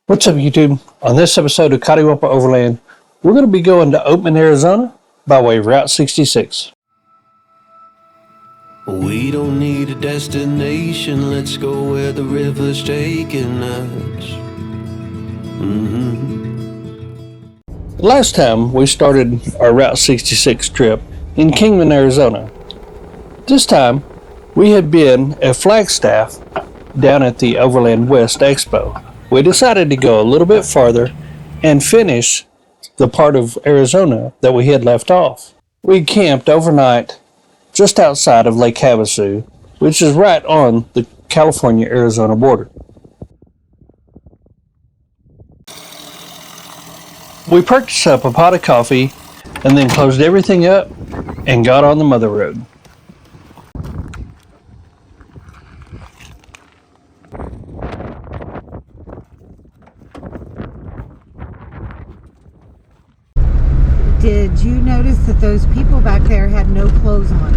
What's up, YouTube? On this episode of Coddiwomple Overland, we're going to be going to Oatman, Arizona by way of Route 66. We don't need a destination, let's go where the river's taking us. Last time we started our Route 66 trip in Kingman, Arizona. This time we had been at Flagstaff down at the Overland West Expo. We decided to go a little bit farther and finish the part of Arizona that we had left off. We camped overnight just outside of Lake Havasu, which is right on the California-Arizona border. We purchased up a pot of coffee and then closed everything up and got on the mother road. Did you notice that those people back there had no clothes on?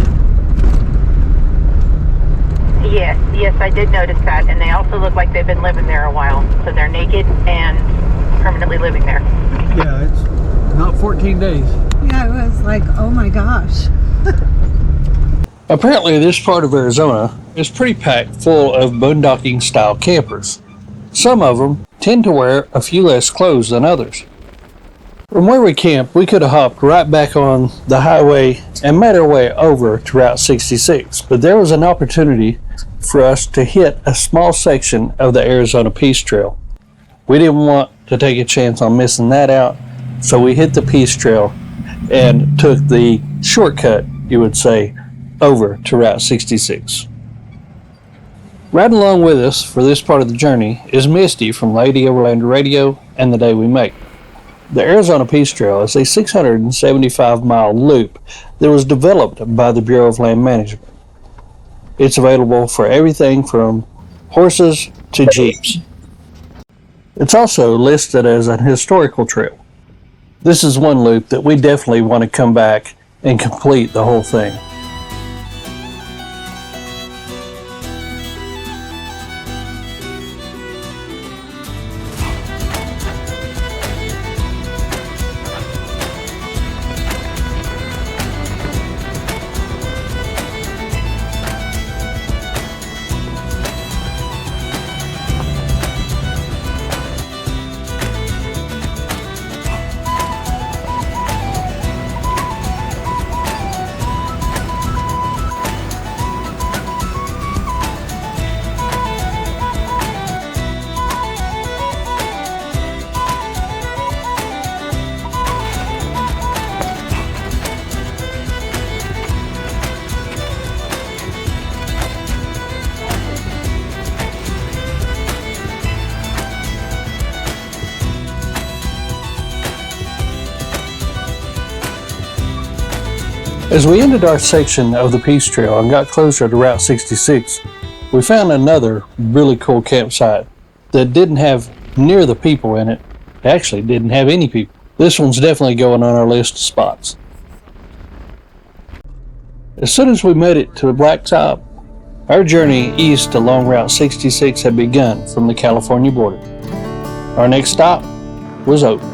Yes, I did notice that, and they also look like they've been living there a while. So they're naked and permanently living there. Yeah, it's not 14 days. Yeah, I was like, oh my gosh. Apparently this part of Arizona is pretty packed full of boondocking style campers. Some of them tend to wear a few less clothes than others. From where we camped, we could have hopped right back on the highway and made our way over to Route 66, but there was an opportunity for us to hit a small section of the Arizona Peace Trail. We didn't want to take a chance on missing that out, so we hit the Peace Trail and took the shortcut, you would say, over to Route 66. Riding along with us for this part of the journey is Misti from Lady Overland Radio and The Day We Make. The Arizona Peace Trail is a 675-mile loop that was developed by the Bureau of Land Management. It's available for everything from horses to jeeps. It's also listed as an historical trail. This is one loop that we definitely want to come back and complete the whole thing. As we ended our section of the Peace Trail and got closer to Route 66, we found another really cool campsite that didn't have near the people in it. It actually didn't have any people. This one's definitely going on our list of spots. As soon as we made it to the Blacktop, our journey east along Route 66 had begun from the California border. Our next stop was Oatman.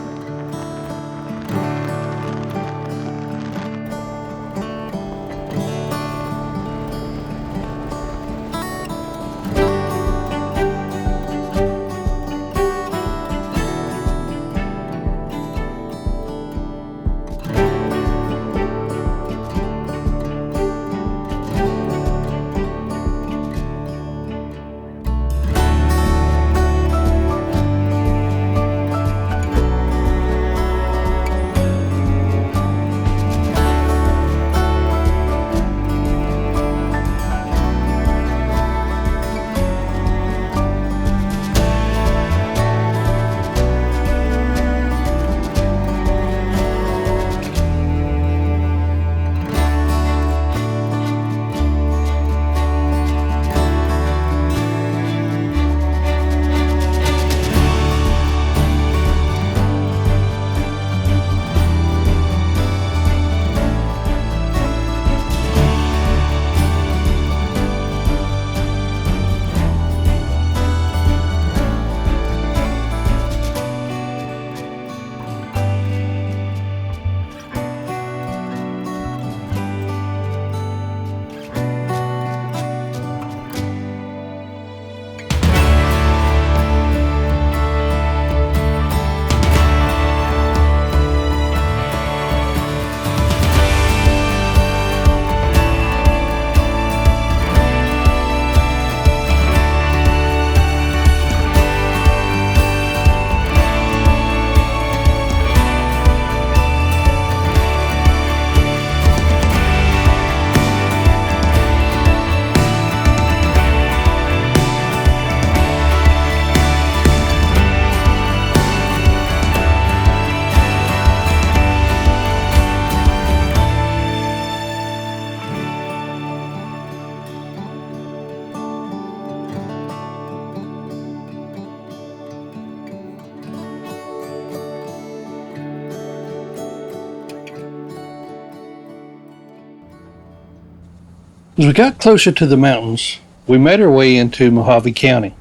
As we got closer to the mountains, we made our way into Mojave County,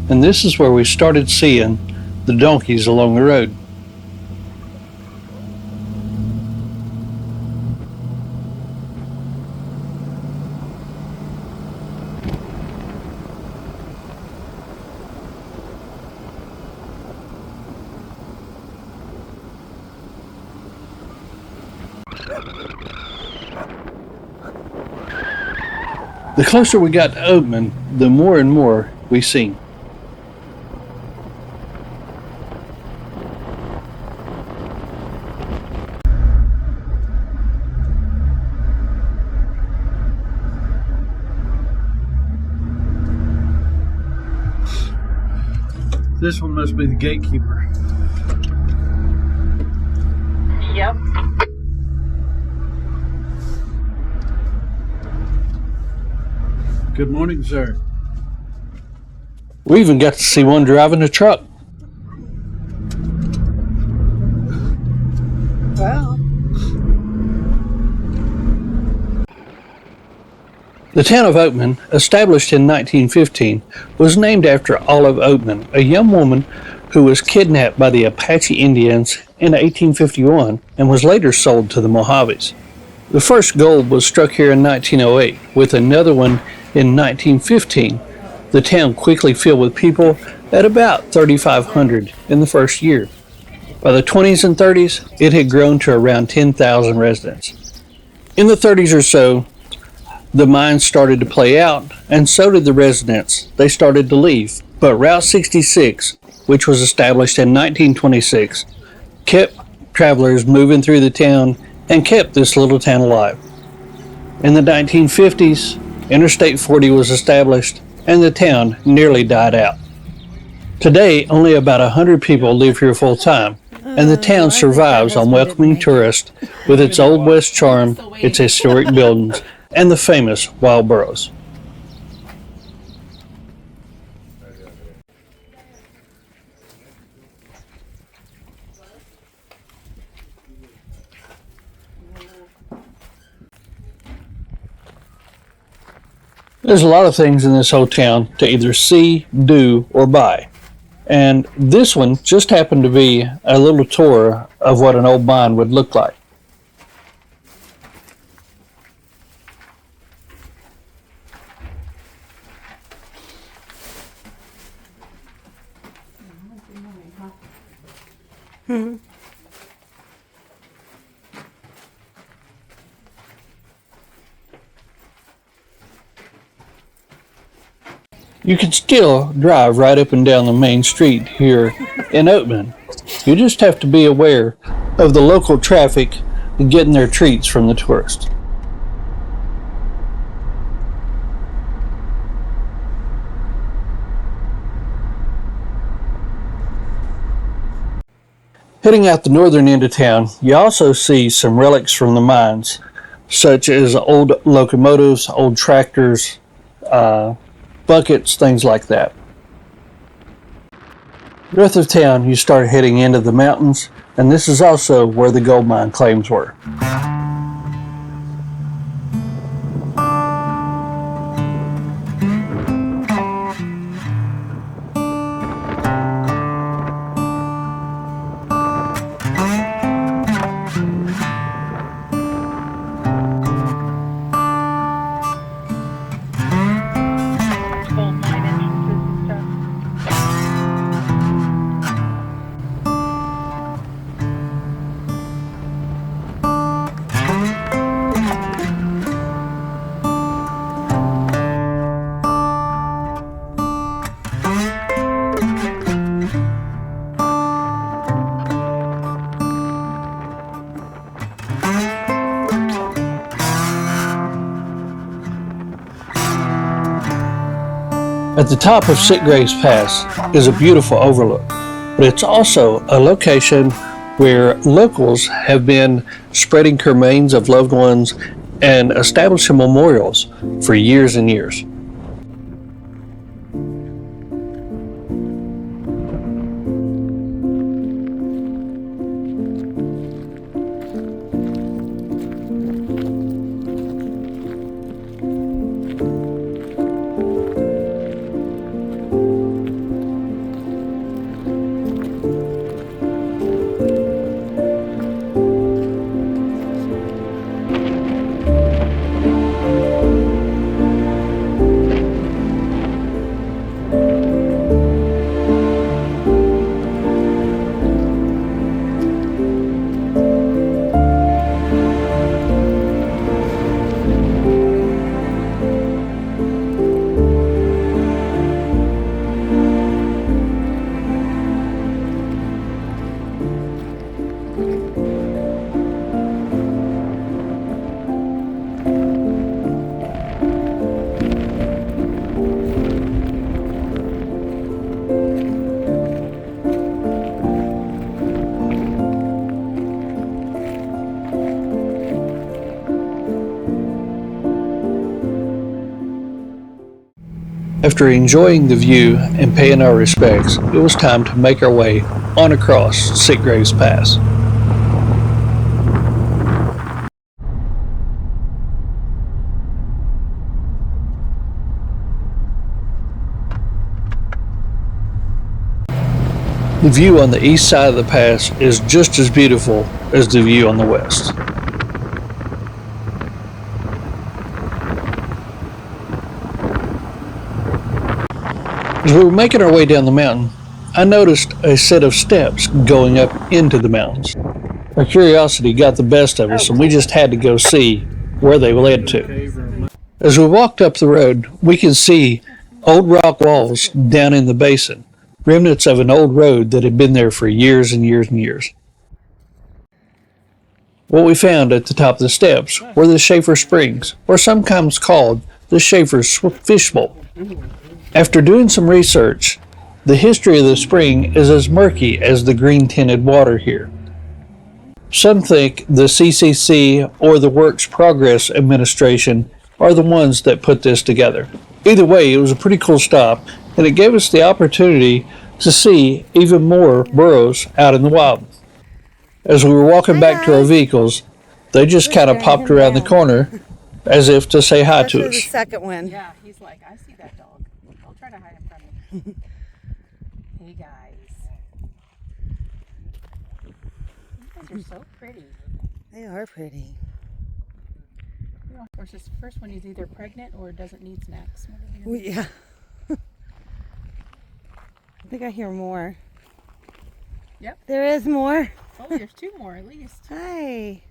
and this is where we started seeing the donkeys along the road. The closer we got to Oatman, the more and more we seen. This one must be the gatekeeper. Yep. Good morning, sir. We even got to see one driving a truck. Well, The town of Oatman, established in 1915, was named after Olive Oatman, a young woman who was kidnapped by the Apache Indians in 1851 and was later sold to the Mojaves. The first gold was struck here in 1908, with another one in 1915. The town quickly filled with people at about 3,500 in the first year. By the 20s and 30s, it had grown to around 10,000 residents. In the 30s or so, the mines started to play out, and so did the residents. They started to leave. But Route 66, which was established in 1926, kept travelers moving through the town and kept this little town alive. In the 1950s, Interstate 40 was established, and the town nearly died out. Today, only about 100 people live here full time, and the town survives on welcoming tourists with its Old West charm, its historic buildings, and the famous wild burros. There's a lot of things in this whole town to either see, do, or buy. And this one just happened to be a little tour of what an old mine would look like. You can still drive right up and down the main street here in Oatman. You just have to be aware of the local traffic and getting their treats from the tourists. Heading out the northern end of town, you also see some relics from the mines, such as old locomotives, old tractors, buckets, things like that. North of town, you start heading into the mountains, and this is also where the gold mine claims were. At the top of Sitgraves Pass is a beautiful overlook, but it's also a location where locals have been spreading cremains of loved ones and establishing memorials for years and years. After enjoying the view and paying our respects, it was time to make our way on across Sitgraves Pass. The view on the east side of the pass is just as beautiful as the view on the west. As we were making our way down the mountain, I noticed a set of steps going up into the mountains. Our curiosity got the best of us, and we just had to go see where they led to. As we walked up the road, we could see old rock walls down in the basin, remnants of an old road that had been there for years and years and years. What we found at the top of the steps were the Schaefer Springs, or sometimes called the Schaefer's Fishbowl. After doing some research, the history of the spring is as murky as the green tinted water here. Some think the CCC or the Works Progress Administration are the ones that put this together. Either way, it was a pretty cool stop, and it gave us the opportunity to see even more burros out in the wild. As we were walking back to our vehicles, they just kind of popped around the corner as if to say hi to us. The second one. Yeah, he's like, I see that dog. I'll try to hide him from me. Hey guys. You guys are so pretty. They are pretty. You know, of course, this first one is either pregnant or doesn't need snacks. Yeah. I think I hear more. Yep. There is more. Oh, there's two more at least. Hi.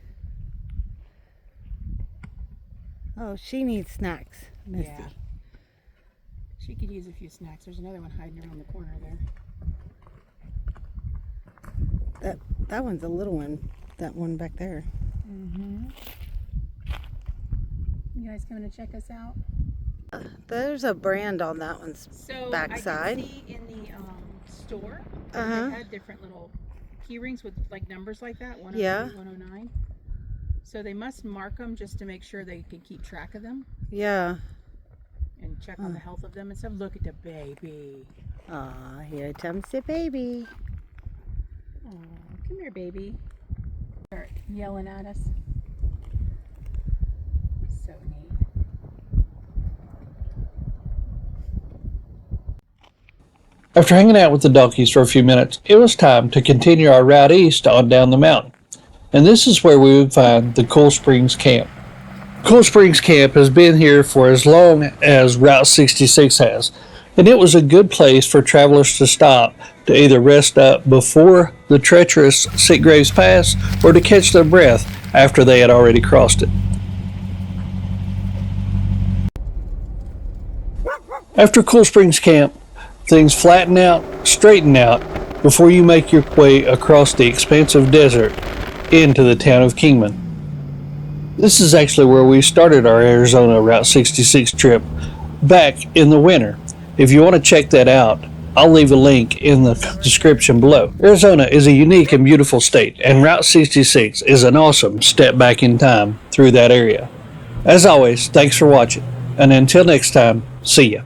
Oh, she needs snacks, Misti. Yeah. She could use a few snacks. There's another one hiding around the corner there. That one's a little one. That one back there. Mm-hmm. You guys coming to check us out? There's a brand on that one's So backside. I did see in the store that Uh-huh. they had different little key rings with like numbers like that, 108, Yeah. 109. So they must mark them just to make sure they can keep track of them Yeah. and check on the health of them and stuff. Look at the baby. Aw, here comes the baby. Oh, come here, baby. Start yelling at us. So neat. After hanging out with the donkeys for a few minutes, it was time to continue our route east on down the mountain. And this is where we would find the Cool Springs Camp. Cool Springs Camp has been here for as long as Route 66 has, and it was a good place for travelers to stop to either rest up before the treacherous Sitgraves Pass or to catch their breath after they had already crossed it. After Cool Springs Camp, things flatten out, straighten out before you make your way across the expansive desert into the town of Kingman. This is actually where we started our Arizona Route 66 trip back in the winter. If you want to check that out, I'll leave a link in the description below. Arizona is a unique and beautiful state, and Route 66 is an awesome step back in time through that area. As always, thanks for watching, and until next time, see ya.